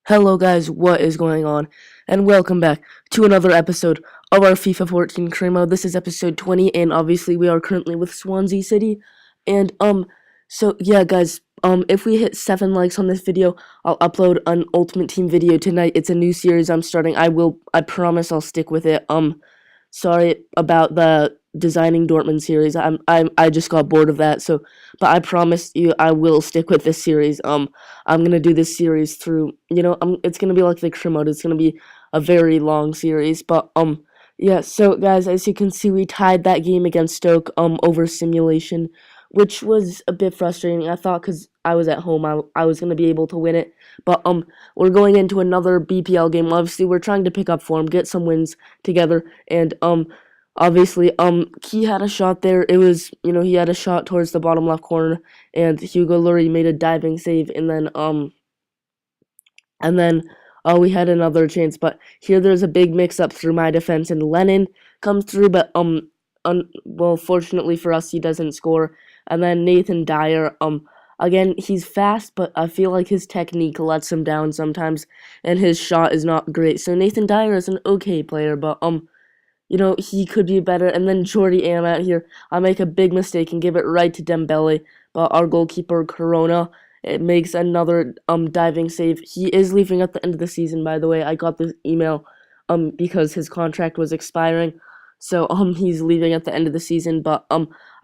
Hello guys, what is going on? And welcome back to another episode of our FIFA 14 career mode. This is episode 20, and obviously we are currently with Swansea City. And so yeah guys, if we hit 7 likes on this video, I'll upload an Ultimate Team video tonight. It's a new series I'm starting. I promise I'll stick with it. Sorry about the designing Dortmund series. I just got bored of that. But I promise you I will stick with this series. I'm gonna do this series through. It's gonna be like the career mode. It's gonna be a very long series. But yeah. So guys, as you can see, we tied that game against Stoke over simulation, which was a bit frustrating. I thought because I was at home, I was gonna be able to win it. But we're going into another BPL game. Obviously, we're trying to pick up form, get some wins together, and obviously he had a shot there. It was, he had a shot towards the bottom left corner, and Hugo Lloris made a diving save, and then we had another chance. But here there's a big mix up through my defense, and Lennon comes through, but well, fortunately for us, he doesn't score. And then Nathan Dyer, again, he's fast, but I feel like his technique lets him down sometimes, and his shot is not great. So Nathan Dyer is an okay player, but he could be better. And then Jordi Amat here, I make a big mistake and give it right to Dembele, but our goalkeeper Corona, it makes another diving save. He is leaving at the end of the season, by the way. I got this email because his contract was expiring. So he's leaving at the end of the season, but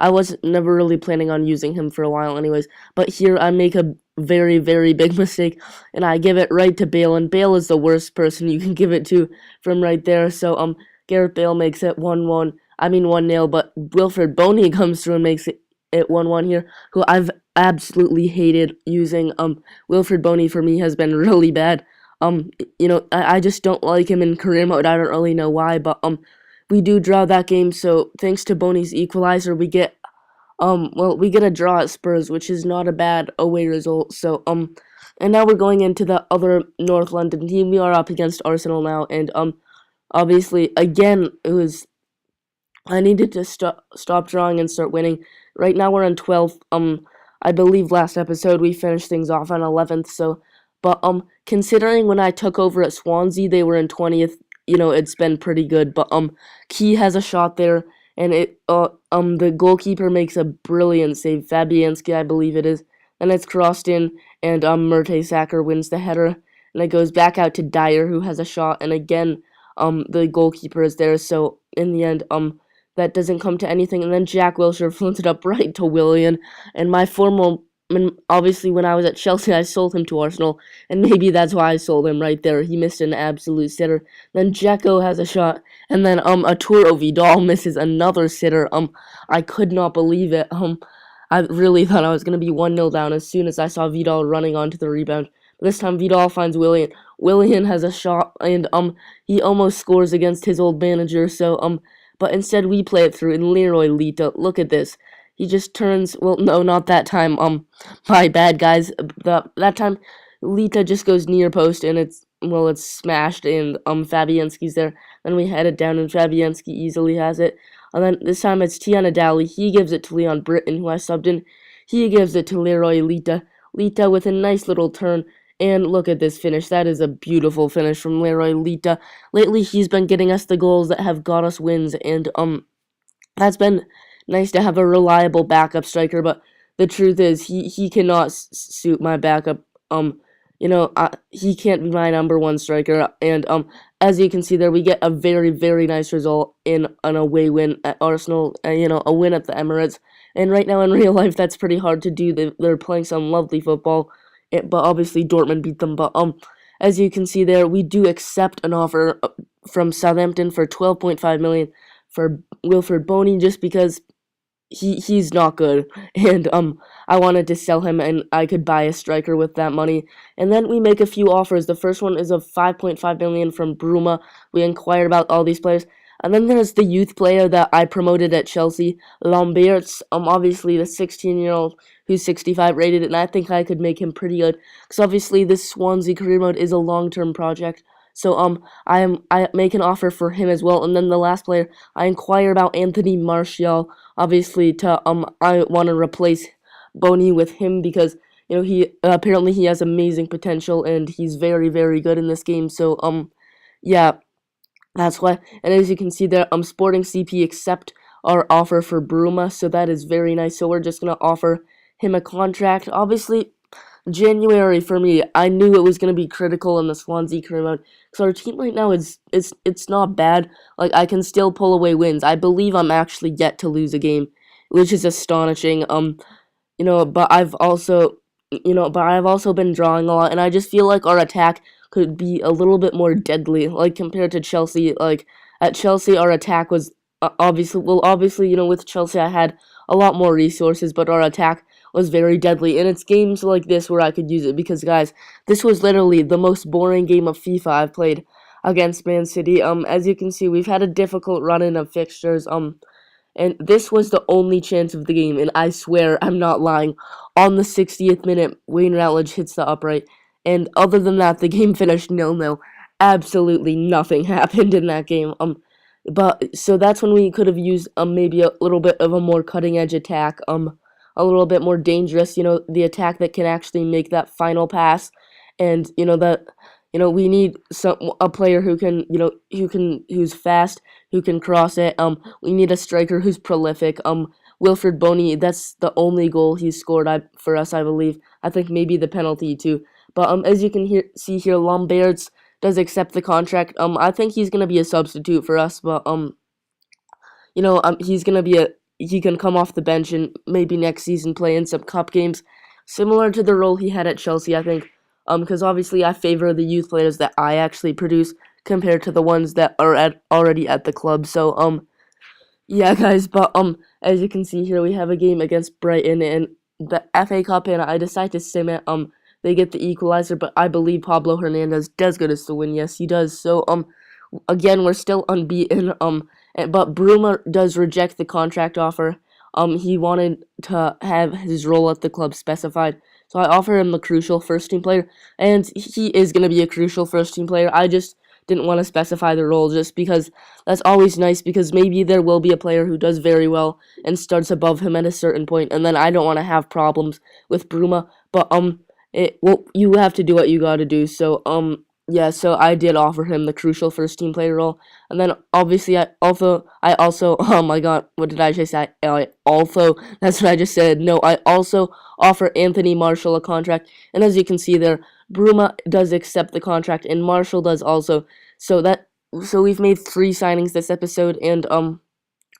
I was never really planning on using him for a while anyways. But here I make a very, very big mistake, and I give it right to Bale, and Bale is the worst person you can give it to from right there. So Gareth Bale makes it 1-0, but Wilfred Boney comes through and makes it 1-1 here, who I've absolutely hated using. Wilfred Boney for me has been really bad. I just don't like him in career mode. I don't really know why, but we do draw that game, so thanks to Boney's equalizer, we get a draw at Spurs, which is not a bad away result. So and now we're going into the other North London team. We are up against Arsenal now, and obviously again I needed to stop drawing and start winning. Right now we're on 12th. I believe last episode we finished things off on 11th. But considering when I took over at Swansea, they were in 20th. It's been pretty good. But Key has a shot there, and the goalkeeper makes a brilliant save. Fabianski, I believe it is, and it's crossed in, and Mertesacker wins the header, and it goes back out to Dyer, who has a shot, and again the goalkeeper is there. So in the end, that doesn't come to anything, and then Jack Wilshere flips it up right to Willian, and obviously when I was at Chelsea, I sold him to Arsenal, and maybe that's why I sold him right there. He missed an absolute sitter. Then Dzeko has a shot, and then Arturo Vidal misses another sitter. I could not believe it. I really thought I was gonna be 1-0 down as soon as I saw Vidal running onto the rebound. This time Vidal finds Willian. Willian has a shot, and he almost scores against his old manager. So but instead we play it through, and Leroy Lita, look at this. He just turns, well, no, not that time, my bad, guys. That time, Lita just goes near post, and it's smashed, and, Fabianski's there. Then we head it down, and Fabianski easily has it. And then this time it's Tiana Dally. He gives it to Leon Britton, who I subbed in. He gives it to Leroy Lita. Lita with a nice little turn. And look at this finish. That is a beautiful finish from Leroy Lita. Lately, he's been getting us the goals that have got us wins, and that's been nice to have a reliable backup striker. But the truth is, he cannot suit my backup. He can't be my number one striker. And as you can see there, we get a very, very nice result in an away win at Arsenal. A win at the Emirates. And right now in real life, that's pretty hard to do. They're playing some lovely football. But obviously Dortmund beat them. But as you can see there, we do accept an offer from Southampton for 12.5 million for Wilfred Boney, just because he's not good, and I wanted to sell him, and I could buy a striker with that money. And then we make a few offers. The first one is of 5.5 million from Bruma. We inquired about all these players. And then there's the youth player that I promoted at Chelsea, Lamberts. Obviously the 16-year-old who's 65 rated, and I think I could make him pretty good. Because obviously this Swansea career mode is a long-term project. So I make an offer for him as well. And then the last player, I inquire about Anthony Martial. Obviously I want to replace Boney with him because he apparently he has amazing potential and he's very very good in this game. So yeah, that's why. And as you can see there, Sporting CP accept our offer for Bruma, so that is very nice. So we're just gonna offer him a contract. Obviously, January for me, I knew it was gonna be critical in the Swansea career mode. So our team right now is it's not bad. Like I can still pull away wins. I believe I'm actually yet to lose a game, which is astonishing. But I've also been drawing a lot, and I just feel like our attack could be a little bit more deadly, like compared to Chelsea. Like at Chelsea, our attack was obviously, with Chelsea, I had a lot more resources, but our attack was very deadly. And it's games like this where I could use it because, guys, this was literally the most boring game of FIFA I've played against Man City. As you can see, we've had a difficult run-in of fixtures. And this was the only chance of the game, and I swear I'm not lying. On the 60th minute, Wayne Routledge hits the upright, and other than that, the game finished 0-0. Absolutely nothing happened in that game. But so that's when we could have used maybe a little bit of a more cutting edge attack, a little bit more dangerous. The attack that can actually make that final pass, and we need a player who can who's fast, who can cross it. We need a striker who's prolific. Wilfred Boney, that's the only goal he's scored for us, I believe. I think maybe the penalty too. But as you can see here, Lombards does accept the contract. I think he's gonna be a substitute for us, but he's gonna be he can come off the bench and maybe next season play in some cup games, similar to the role he had at Chelsea, I think. Because obviously I favor the youth players that I actually produce compared to the ones that are already at the club. So yeah, guys. But as you can see here, we have a game against Brighton in the FA Cup, and I decide to sim it. They get the equalizer, but I believe Pablo Hernandez does get us the win. Yes, he does. So again, we're still unbeaten. But Bruma does reject the contract offer. He wanted to have his role at the club specified. So I offer him the crucial first team player, and he is going to be a crucial first team player. I just didn't want to specify the role just because that's always nice, because maybe there will be a player who does very well and starts above him at a certain point, and then I don't want to have problems with Bruma. But you have to do what you got to do. So yeah, so I did offer him the crucial first team player role, and then obviously I also oh my god, what did I just say? That's what I just said. No, I also offer Anthony Martial a contract, and as you can see there, Bruma does accept the contract, and Martial does also. So we've made 3 signings this episode, and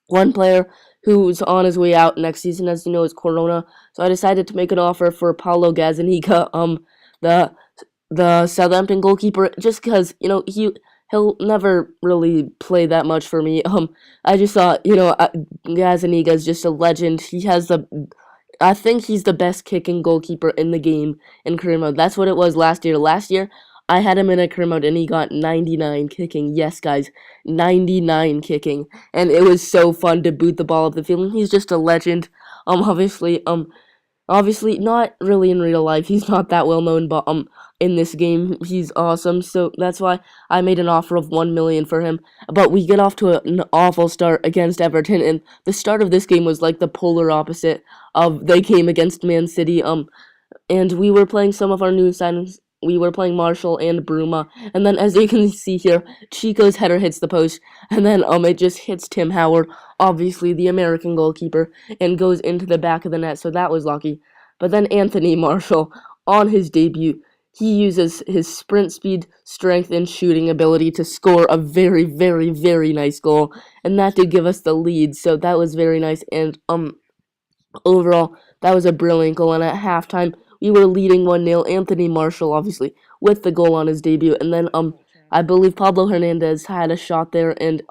one player who's on his way out next season, as you know, is Corona. So I decided to make an offer for Paulo Gazzaniga, the Southampton goalkeeper, just because he'll never really play that much for me. I just thought Gazzaniga is just a legend. I think he's the best kicking goalkeeper in the game in career mode. That's what it was last year. Last year, I had him in a career mode and he got 99 kicking. Yes, guys, 99 kicking. And it was so fun to boot the ball up the field. And he's just a legend. Obviously not really in real life. He's not that well known, but in this game he's awesome. So that's why I made an offer of 1 million for him. But we get off to an awful start against Everton, and the start of this game was like the polar opposite of the game against Man City. And we were playing some of our new signings. We were playing Marshall and Bruma, and then as you can see here, Chico's header hits the post, and then it just hits Tim Howard, obviously the American goalkeeper, and goes into the back of the net, so that was lucky. But then Anthony Marshall, on his debut, he uses his sprint speed, strength, and shooting ability to score a very, very, very nice goal, and that did give us the lead, so that was very nice, and overall, that was a brilliant goal, and at halftime, we were leading 1-0. Anthony Marshall, obviously, with the goal on his debut, and then I believe Pablo Hernandez had a shot there, and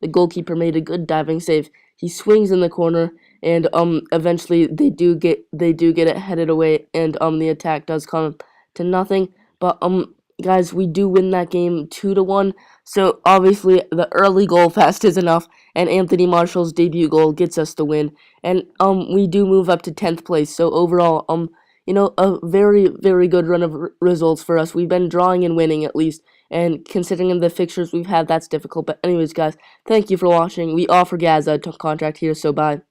the goalkeeper made a good diving save. He swings in the corner, and eventually they do get it headed away, and the attack does come to nothing. But guys, we do win that game 2-1. So obviously the early goal fast is enough, and Anthony Marshall's debut goal gets us the win, and we do move up to 10th place. So overall, a very, very good run of results for us. We've been drawing and winning at least, and considering the fixtures we've had, that's difficult. But anyways, guys, thank you for watching. We offer Gaz a contract here, so bye.